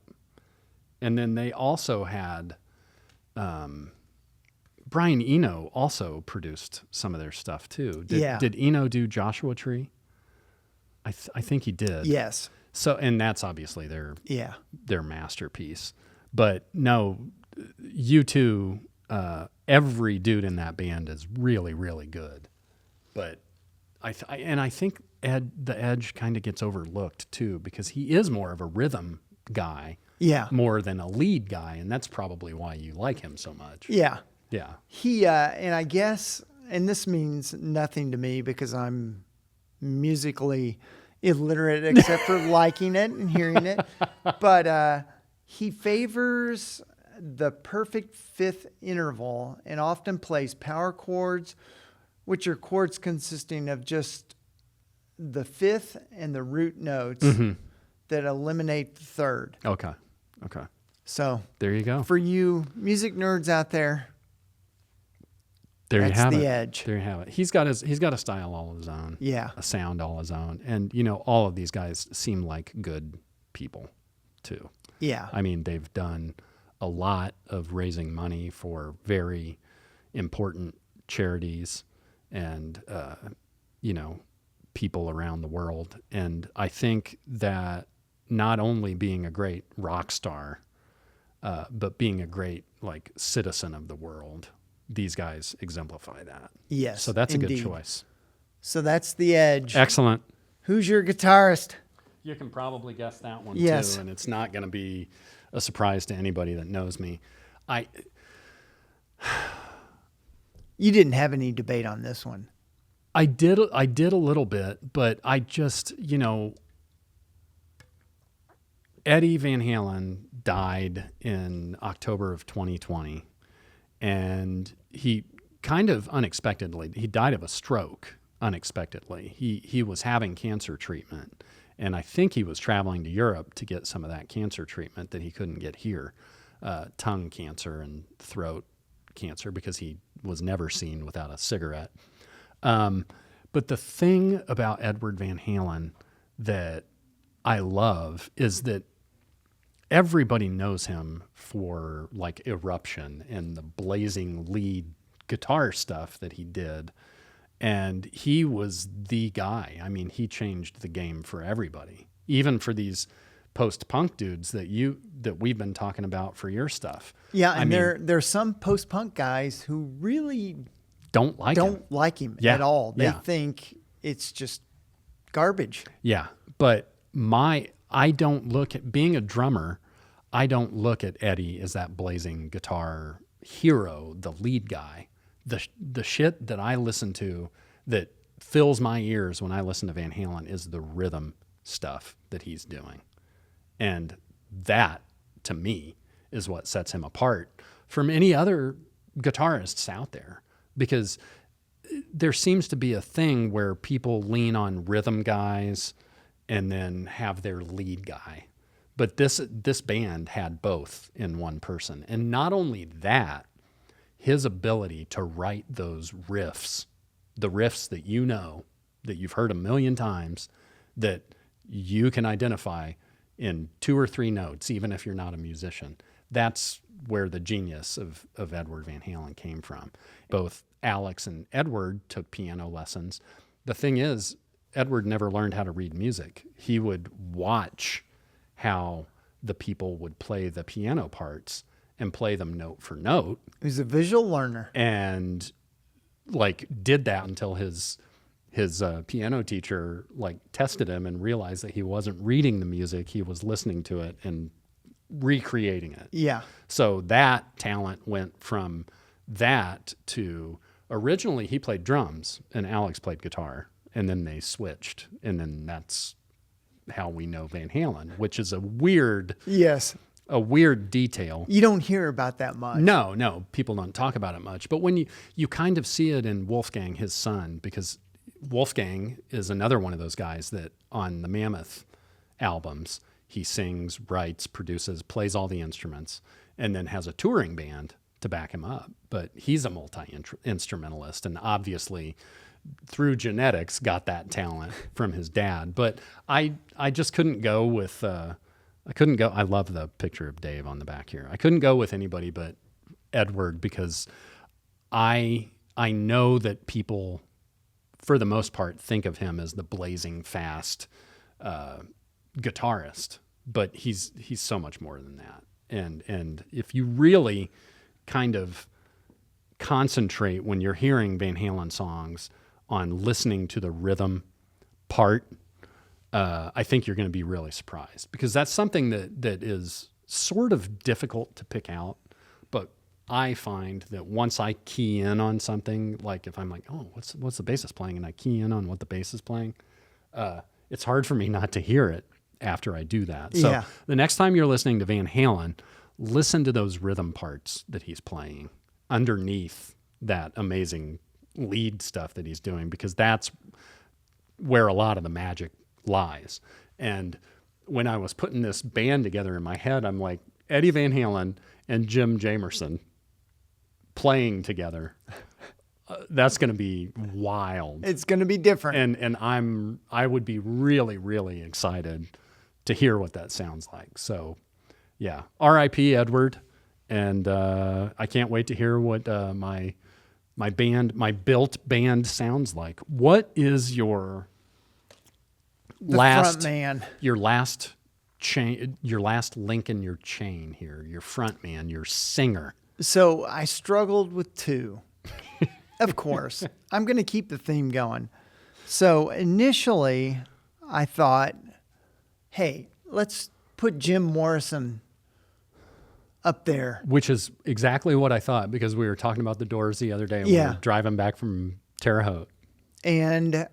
And then they also had Brian Eno also produced some of their stuff too. Did Eno do Joshua Tree? I think he did. Yes. So, and that's obviously their masterpiece. But no, U2, every dude in that band is really, really good. But I think the Edge kind of gets overlooked too because he is more of a rhythm guy, more than a lead guy, and that's probably why you like him so much. Yeah. Yeah. He and I guess, and this means nothing to me because I'm musically illiterate except for liking it and hearing it, but he favors the perfect fifth interval and often plays power chords, which are chords consisting of just the fifth and the root notes that eliminate the third. Okay. So there you go. For you music nerds out there, that's you have the Edge. There you have it. He's got a style all his own. Yeah. A sound all his own. And all of these guys seem like good people too. Yeah. I mean, they've done a lot of raising money for very important charities and people around the world. And I think that not only being a great rock star, but being a great citizen of the world, these guys exemplify that. Yes. So that's indeed. a good choice. So that's the Edge. Excellent. Who's your guitarist? You can probably guess that one Yes. too, and it's not going to be a surprise to anybody that knows me. You didn't have any debate on this one. I did a little bit, but I just, Eddie Van Halen died in October of 2020, and he kind of unexpectedly, he died of a stroke unexpectedly. He was having cancer treatment, and I think he was traveling to Europe to get some of that cancer treatment that he couldn't get here, tongue cancer and throat cancer, because he was never seen without a cigarette. But the thing about Edward Van Halen that I love is that everybody knows him for like Eruption and the blazing lead guitar stuff that he did. And he was the guy. I mean, he changed the game for everybody, even for these post-punk dudes that we've been talking about for your stuff. Yeah, and there's some post-punk guys who really don't like him at all. They Yeah. think it's just garbage. Yeah, but I don't look at being a drummer. I don't look at Eddie as that blazing guitar hero, the lead guy. The shit that I listen to that fills my ears when I listen to Van Halen is the rhythm stuff that he's doing. And that, to me, is what sets him apart from any other guitarists out there. Because there seems to be a thing where people lean on rhythm guys and then have their lead guy. But this band had both in one person. And not only that, his ability to write those riffs, the riffs that that you've heard a million times, that you can identify in 2 or 3 notes, even if you're not a musician. That's where the genius of Edward Van Halen came from. Both Alex and Edward took piano lessons. The thing is, Edward never learned how to read music. He would watch how the people would play the piano parts and play them note for note. He's a visual learner. And like did that until his piano teacher like tested him and realized that he wasn't reading the music, he was listening to it and recreating it. Yeah. So that talent went from that to, originally he played drums and Alex played guitar, and then they switched, and then that's how we know Van Halen, which is a weird detail. You don't hear about that much. No, people don't talk about it much. But when you kind of see it in Wolfgang, his son, because Wolfgang is another one of those guys that on the Mammoth albums, he sings, writes, produces, plays all the instruments, and then has a touring band to back him up. But he's a multi-instrumentalist, and obviously through genetics got that talent from his dad. But I just couldn't go with... I love the picture of Dave on the back here. I couldn't go with anybody but Edward, because I know that people, for the most part, think of him as the blazing fast guitarist, but he's so much more than that. And if you really kind of concentrate when you're hearing Van Halen songs on listening to the rhythm part, I think you're going to be really surprised, because that's something that is sort of difficult to pick out. But I find that once I key in on something, like if I'm like, oh, what's the bassist playing, and I key in on what the bass is playing, it's hard for me not to hear it after I do that. So the next time you're listening to Van Halen, listen to those rhythm parts that he's playing underneath that amazing lead stuff that he's doing, because that's where a lot of the magic lies. And when I was putting this band together in my head, I'm like, Eddie Van Halen and Jim Jamerson playing together, that's going to be wild. It's going to be different. And I would be really, really excited to hear what that sounds like. So yeah, R.I.P. Edward. And I can't wait to hear what my built band sounds like. What is your front man, your last link in your chain here, your front man, your singer? So I struggled with 2. Of course, I'm going to keep the theme going. So initially I thought hey, let's put Jim Morrison up there. Which is exactly what I thought, because we were talking about the Doors the other day when we Yeah. were driving back from Terre Haute. And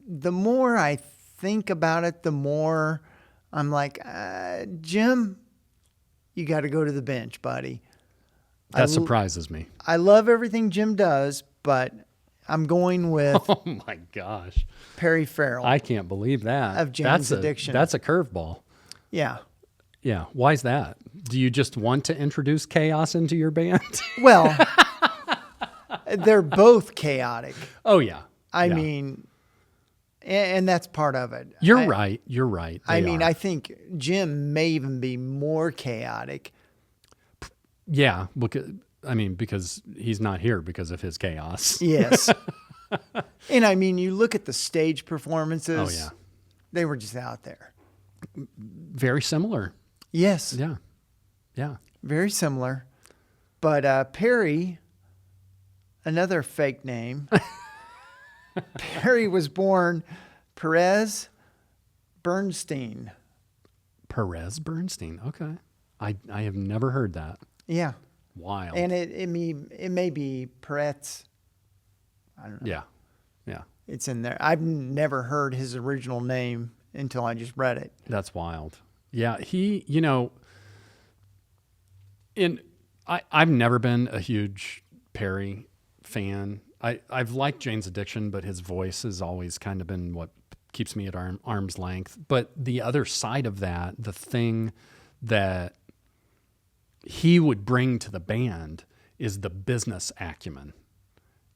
the more I think about it, the more I'm like, Jim, you got to go to the bench, buddy. That surprises me. I love everything Jim does, but I'm going with Oh my gosh. Perry Farrell. I can't believe that. Of Jane's Addiction. That's a curveball. Yeah. Yeah. Why's that? Do you just want to introduce chaos into your band? Well, they're both chaotic. Oh, yeah. I Yeah. mean, and that's part of it. You're right. You're right. I They mean, are. I think Jim may even be more chaotic. Yeah. Because he's not here because of his chaos. Yes. And I mean, you look at the stage performances. Oh, yeah. They were just out there. Very similar. Yes. Yeah. Yeah. Very similar. But Perry, another fake name. Perry was born Perez Bernstein. Perez Bernstein. Okay. I have never heard that. Yeah. Wild. And it may be Peretz. I don't know. Yeah. Yeah. It's in there. I've never heard his original name until I just read it. That's wild. Yeah. I've never been a huge Perry fan. I've liked Jane's Addiction, but his voice has always kind of been what keeps me at arm's length. But the other side of that, the thing that he would bring to the band is the business acumen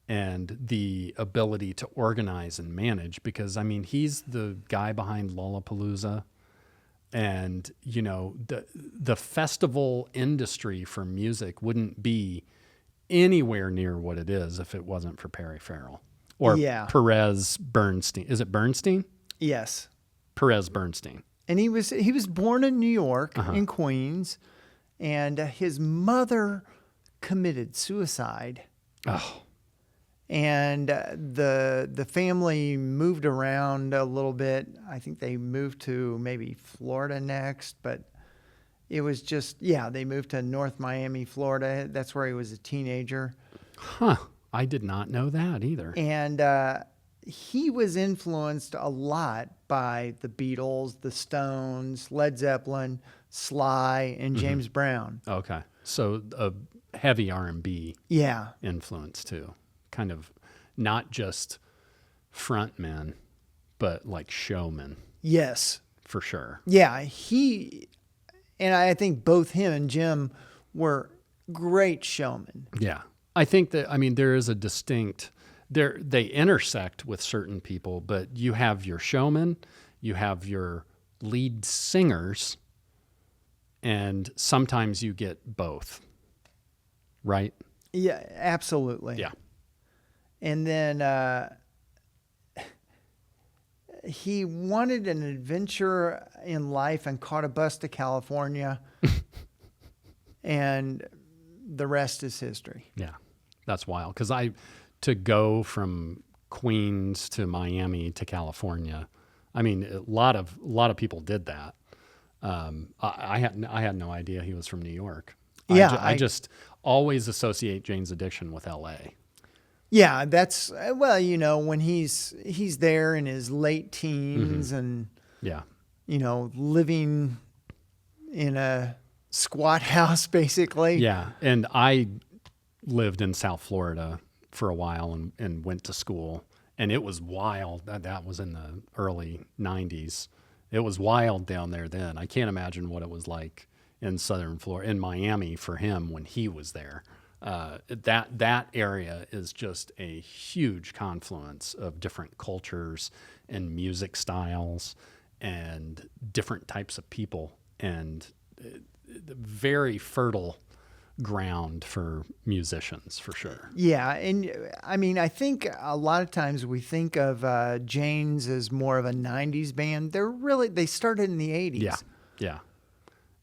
and the ability to organize and manage, because I mean, he's the guy behind Lollapalooza, and the festival industry for music wouldn't be anywhere near what it is if it wasn't for Perry Farrell or Yeah. Perez Bernstein. Is it Bernstein? Yes. Perez Bernstein. And he was born in New York, in Queens, and his mother committed suicide. Oh, And the family moved around a little bit. I think they moved to maybe Florida next, but it was just, they moved to North Miami, Florida. That's where he was a teenager. huh. I did not know that either. And he was influenced a lot by the Beatles, the Stones, Led Zeppelin, Sly, and James Brown. Okay. So a heavy R&B Yeah. influence too. Kind of not just frontmen, but like showmen Yes. for sure. Yeah. And I think both him and Jim were great showmen. Yeah. I think that, there is a distinct, they intersect with certain people, but you have your showmen, you have your lead singers, and sometimes you get both, right? Yeah, absolutely. Yeah. And then he wanted an adventure in life and caught a bus to California. And the rest is history. Yeah. That's wild. Because to go from Queens to Miami to California, a lot of people did that. I had no idea he was from New York. Yeah, I just always associate Jane's Addiction with L.A. Yeah, that's when he's there in his late teens and Yeah. living in a squat house basically. Yeah. And I lived in South Florida for a while and went to school, and it was wild. That was in the early 90s. It was wild down there then. I can't imagine what it was like in Southern Florida, in Miami for him when he was there. That area is just a huge confluence of different cultures and music styles and different types of people, and very fertile ground for musicians for sure. Yeah, and I think a lot of times we think of Jane's as more of a 90s band. They started in the 80s. Yeah. Yeah.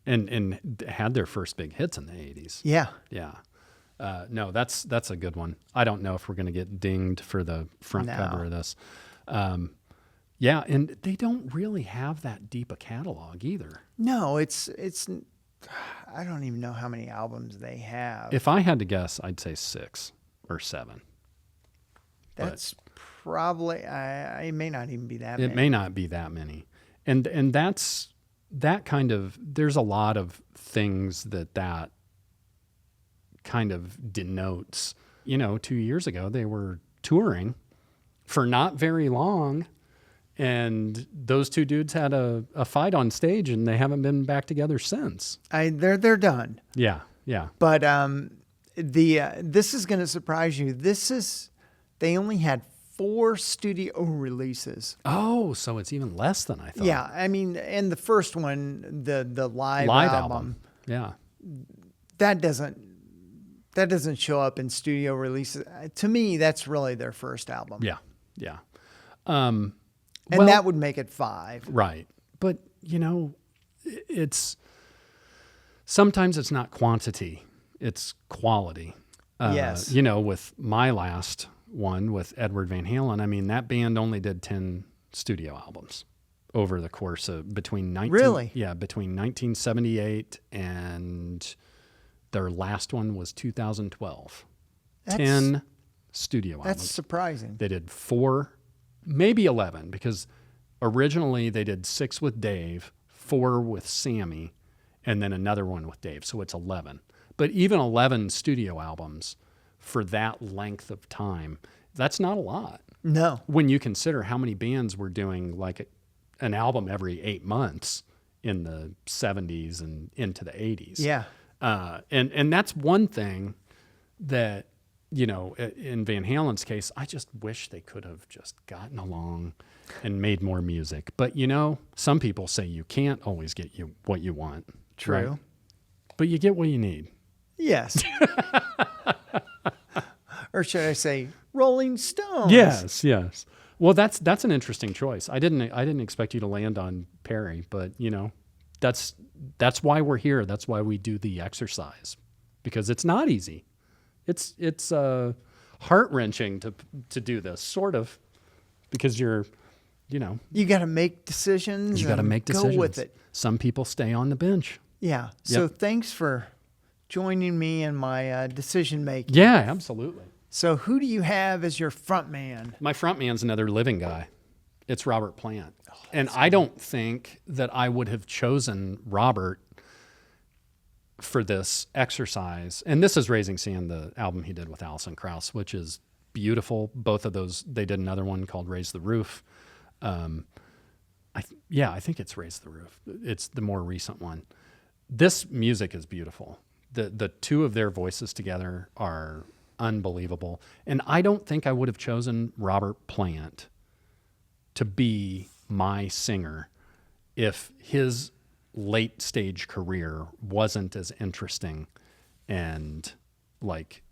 And had their first big hits in the 80s. Yeah. Yeah. No, that's a good one. I don't know if we're going to get dinged for the front No. cover of this. Yeah, and they don't really have that deep a catalog either. No, it's I don't even know how many albums they have. If I had to guess, I'd say 6 or 7. That's probably I it may not even be that many. It may not be that many. And that's that kind of, there's a lot of things that kind of denotes. 2 years ago, they were touring for not very long, and those two dudes had a fight on stage, and they haven't been back together since. They're done. Yeah, yeah. But this is going to surprise you. They only had 4 studio releases. Oh, so it's even less than I thought. Yeah, I mean, and the first one, the live album, yeah, that doesn't show up in studio releases. To me, that's really their first album. yeah, yeah. And Well, that would make it 5. right. But it's sometimes it's not quantity, it's quality. Yes. With my last one with Edward Van Halen, I mean, that band only did 10 studio albums over the course of between 1978 and their last one was 2012. 10 studio albums. That's surprising. They did 4, maybe 11, because originally they did 6 with Dave, 4 with Sammy, and then another one with Dave. So it's 11. But even 11 studio albums for that length of time, that's not a lot. No. When you consider how many bands were doing like an album every 8 months in the 70s and into the 80s. Yeah. And that's one thing that, in Van Halen's case, I just wish they could have just gotten along and made more music. But, some people say you can't always get what you want. True. Right? But you get what you need. Yes. Or should I say Rolling Stones? Yes, yes. Well, that's an interesting choice. I didn't expect you to land on Perry, but that's why we're here. That's why we do the exercise, because it's not easy. It's heart-wrenching to do this, sort of, because you got to make decisions. You got to make decisions. Go with it. Some people stay on the bench. Yeah. So thanks for joining me in my decision making. Yeah, absolutely. So who do you have as your front man? My front man's another living guy. It's Robert Plant. And I don't think that I would have chosen Robert for this exercise. And this is Raising Sand, the album he did with Alison Krauss, which is beautiful. Both of those, they did another one called Raise the Roof. I think it's Raise the Roof. It's the more recent one. This music is beautiful. The two of their voices together are unbelievable. And I don't think I would have chosen Robert Plant to be my singer if his late stage career wasn't as interesting and like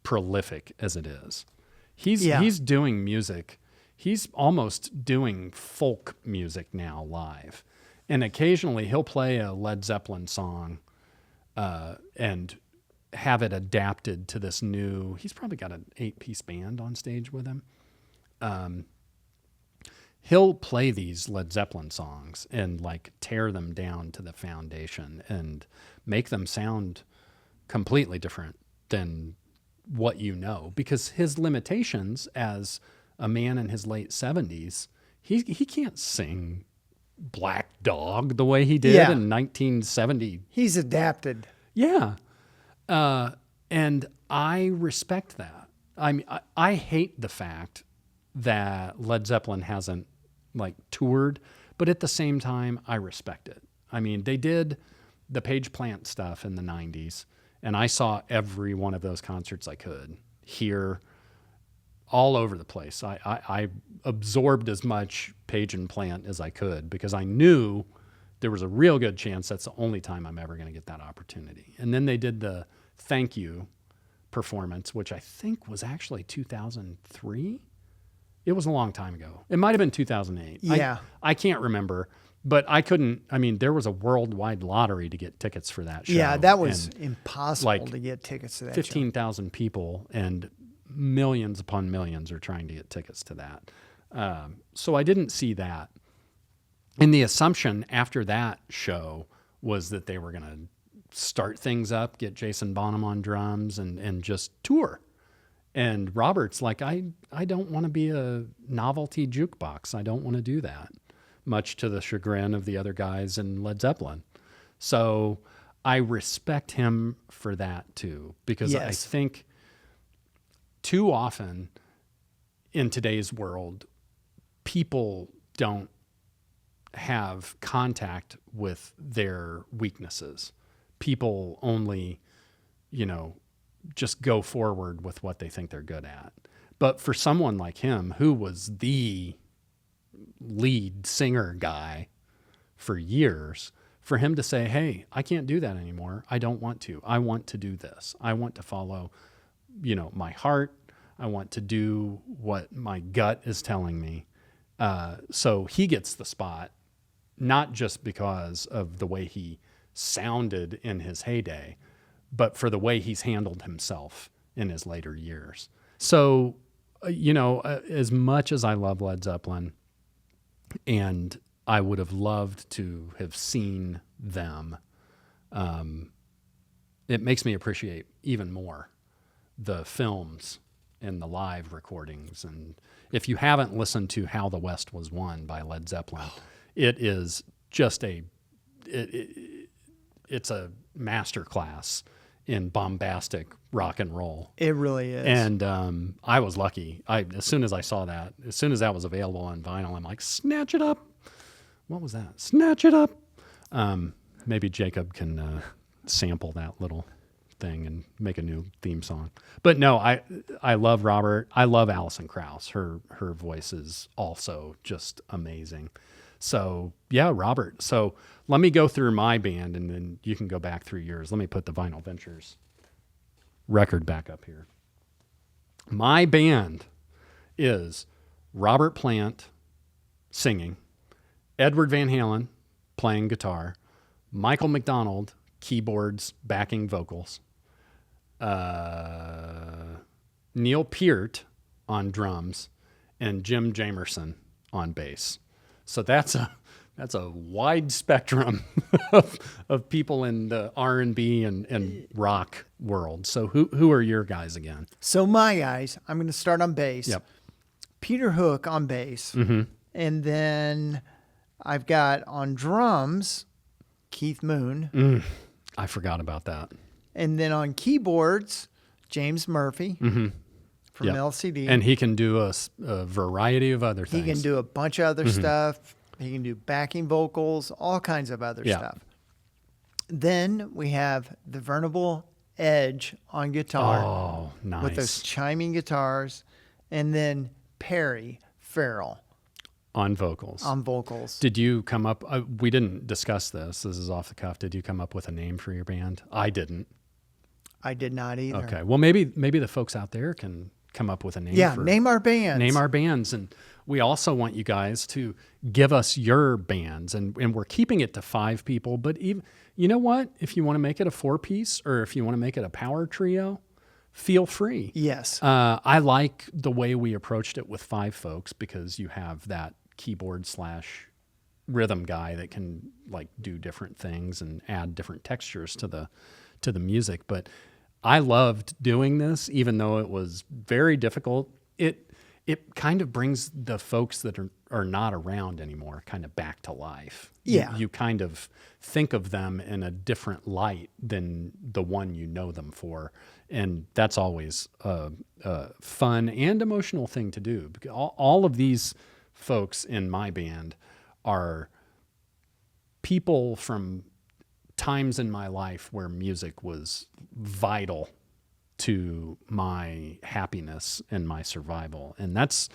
prolific as it is. He's doing music. He's almost doing folk music now live. And occasionally he'll play a Led Zeppelin song and have it adapted to this new, he's probably got an 8-piece band on stage with him. He'll play these Led Zeppelin songs and like tear them down to the foundation and make them sound completely different than what because his limitations as a man in his late 70s, he can't sing Black Dog the way he did in 1970. He's adapted. Yeah. And I respect that. I mean, I hate the fact that Led Zeppelin hasn't like toured, but at the same time, I respect it. I mean, they did the Page Plant stuff in the 90s, and I saw every one of those concerts I could here, all over the place. I absorbed as much Page and Plant as I could because I knew there was a real good chance that's the only time I'm ever going to get that opportunity. And then they did the Thank You performance, which I think was actually 2003. It was a long time ago. It might have been 2008. Yeah. I can't remember, but there was a worldwide lottery to get tickets for that show. Yeah, that was impossible to get tickets to that 15,000 people and millions upon millions are trying to get tickets to that. So I didn't see that. And the assumption after that show was that they were going to start things up, get Jason Bonham on drums and just tour. And Robert's like, I don't want to be a novelty jukebox. I don't want to do that, much to the chagrin of the other guys in Led Zeppelin. So I respect him for that too, because I Yes. think too often in today's world, people don't have contact with their weaknesses. People only, just go forward with what they think they're good at. But for someone like him, who was the lead singer guy for years, for him to say, hey, I can't do that anymore. I don't want to. I want to do this. I want to follow, my heart. I want to do what my gut is telling me. So he gets the spot, not just because of the way he sounded in his heyday, but for the way he's handled himself in his later years. So, as much as I love Led Zeppelin, and I would have loved to have seen them, it makes me appreciate even more the films and the live recordings. And if you haven't listened to How the West Was Won by Led Zeppelin, it is just it's a masterclass in bombastic rock and roll. It really is. And I was lucky. As soon as I saw that, as soon as that was available on vinyl, I'm like, snatch it up. What was that? Snatch it up. Maybe Jacob can sample that little thing and make a new theme song. But no, I love Robert. I love Alison Krauss. Her voice is also just amazing. So yeah, Robert. So let me go through my band, and then you can go back through yours. Let me put the Vinyl Ventures record back up here. My band is Robert Plant singing, Edward Van Halen playing guitar, Michael McDonald keyboards, backing vocals, Neil Peart on drums, and Jim Jamerson on bass. So that's a wide spectrum of people in the R&B and rock world. So who are your guys again? So my guys, I'm going to start on bass. Yep. Peter Hook on bass. Mm-hmm. And then I've got on drums, Keith Moon. I forgot about that. And then on keyboards, James Murphy from Yep. LCD. And he can do a variety of other he things. can do a bunch of other stuff. He can do backing vocals, all kinds of other stuff. Then we have the Venerable Edge on guitar. Oh, nice. With those chiming guitars. And then Perry Farrell on vocals. on vocals. Did you come up? We didn't discuss this. This is off the cuff. Did you come up with a name for your band? I didn't. I did not either. Okay. Well, maybe the folks out there can come up with a name. Yeah, for, name our bands. Name our bands, and we also want you guys to give us your bands, and we're keeping it to 5 people. But even, you know what? If you want to make it a 4-piece, or if you want to make it a power trio, feel free. Yes. I like the way we approached it with 5 folks, because you have that keyboard / rhythm guy that can like do different things and add different textures to the music. But I loved doing this, even though it was very difficult. It kind of brings the folks that are not around anymore kind of back to life. Yeah. You kind of think of them in a different light than the one you know them for. And that's always a fun and emotional thing to do. Because all of these folks in my band are people from times in my life where music was vital to my happiness and my survival. And that's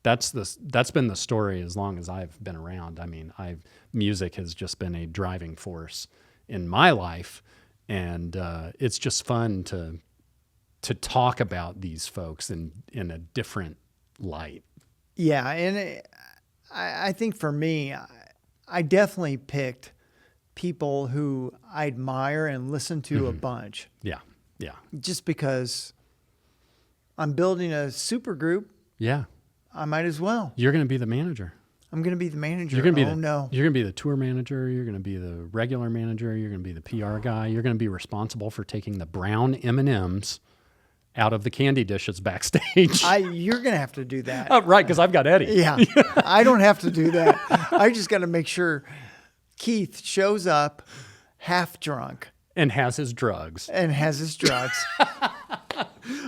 been the story as long as I've been around. I mean, music has just been a driving force in my life, and it's just fun to talk about these folks in a different light. Yeah, and I think for me, I definitely picked people who I admire and listen to a bunch. Yeah. Yeah. Just because I'm building a super group. Yeah. I might as well. You're going to be the manager. I'm going to be the manager. You're going to be no. You're going to be the tour manager. You're going to be the regular manager. You're going to be the PR guy. You're going to be responsible for taking the brown M&Ms out of the candy dishes backstage. You're going to have to do that. Oh, right, because I've got Eddie. Yeah. I don't have to do that. I just got to make sure Keith shows up half drunk. And has his drugs.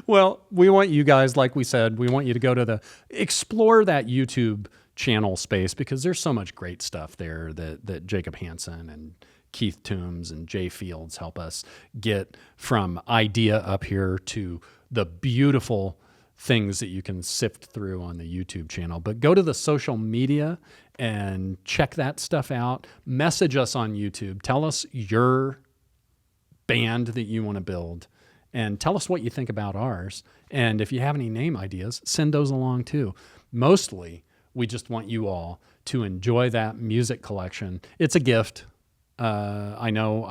Well, we want you guys, like we said, we want you to go to explore that YouTube channel space, because there's so much great stuff there that Jacob Hansen and Keith Toombs and Jay Fields help us get from idea up here to the beautiful things that you can sift through on the YouTube channel. But go to the social media and check that stuff out. Message us on YouTube. Tell us your band that you want to build, and tell us what you think about ours. And if you have any name ideas, send those along too. Mostly, we just want you all to enjoy that music collection. It's a gift. I know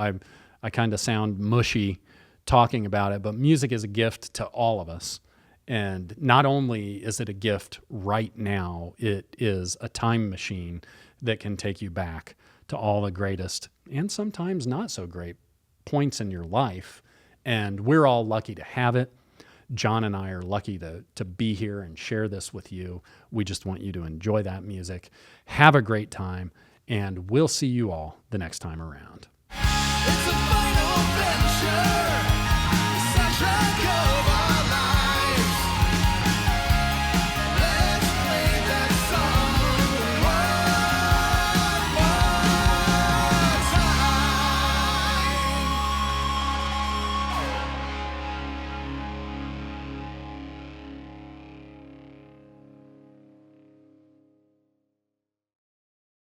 I kind of sound mushy talking about it, but music is a gift to all of us. And not only is it a gift right now, it is a time machine that can take you back to all the greatest and sometimes not so great points in your life. And we're all lucky to have it. John and I are lucky to be here and share this with you. We just want you to enjoy that music. Have a great time, and we'll see you all the next time around. It's a final adventure.